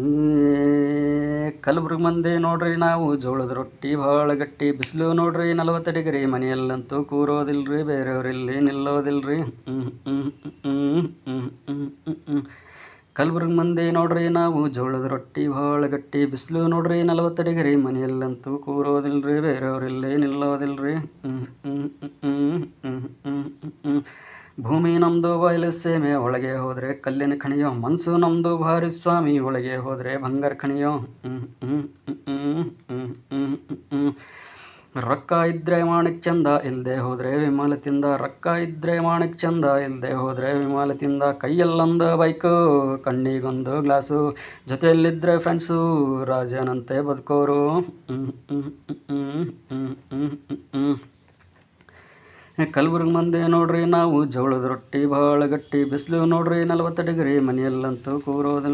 ಈ ಕಲಬುರ್ಗಿ ಮಂದಿ ನೋಡ್ರಿ ನಾವು ಜೋಳದ ರೊಟ್ಟಿ ಭಾಳ ಗಟ್ಟಿ, ಬಿಸಿಲು ನೋಡ್ರಿ 40 ಡಿಗ್ರಿ, ಮನೆಯಲ್ಲಂತೂ ಕೂರೋದಿಲ್ರಿ, ಬೇರೆಯವ್ರಿಲ್ಲಿ ನಿಲ್ಲೋದಿಲ್ರಿ. ಕಲಬುರ್ಗಿ ಮಂದಿ ನೋಡ್ರಿ ನಾವು ಜೋಳದ ರೊಟ್ಟಿ ಭಾಳ ಗಟ್ಟಿ, ಬಿಸಿಲು ನೋಡ್ರಿ 40 ಡಿಗ್ರಿ, ಮನೆಯಲ್ಲಂತೂ ಕೂರೋದಿಲ್ರಿ, ಬೇರೆಯವ್ರಿಲ್ಲಿ ನಿಲ್ಲೋದಿಲ್ರಿ. ಭೂಮಿ ನಮ್ದು ಬಯಲು ಸೀಮೆ, ಒಳಗೆ ಹೋದರೆ ಕಲ್ಲಿನ ಖಣಿಯೋ, ಮನ್ಸು ನಮ್ದು ಭಾರಿ ಸ್ವಾಮಿ, ಒಳಗೆ ಹೋದರೆ ಬಂಗಾರ ಖಣಿಯೋ. ರೊಕ್ಕ ಇದ್ರೆ ಮಾಣಿಕ್ ಚಂದ, ಇಲ್ಲದೆ ಹೋದರೆ ವಿಮಾಲ ತಿಂದ, ರೊಕ್ಕ ಇದ್ರೆ ಮಾಣಿಕ್ ಚಂದ, ಇಲ್ಲದೆ ಹೋದರೆ ವಿಮಾಲ ತಿಂದ. ಕೈಯಲ್ಲೊಂದು ಬೈಕು, ಕಣ್ಣಿಗೊಂದು ಗ್ಲಾಸು, ಜೊತೆಯಲ್ಲಿದ್ದರೆ ಫ್ರೆಂಡ್ಸು, ರಾಜನಂತೆ ಬದುಕೋರು. ಕಲಬುರ್ಗಿ ಮಂದಿ ನೋಡ್ರಿ ನಾವು ಜೋಳದ ರೊಟ್ಟಿ ಭಾಳ ಗಟ್ಟಿ, ಬಿಸಿಲು ನೋಡ್ರಿ 40 ಡಿಗ್ರಿ, ಮನೆಯಲ್ಲಂತೂ ಕೂರೋದಿಲ್ಲ.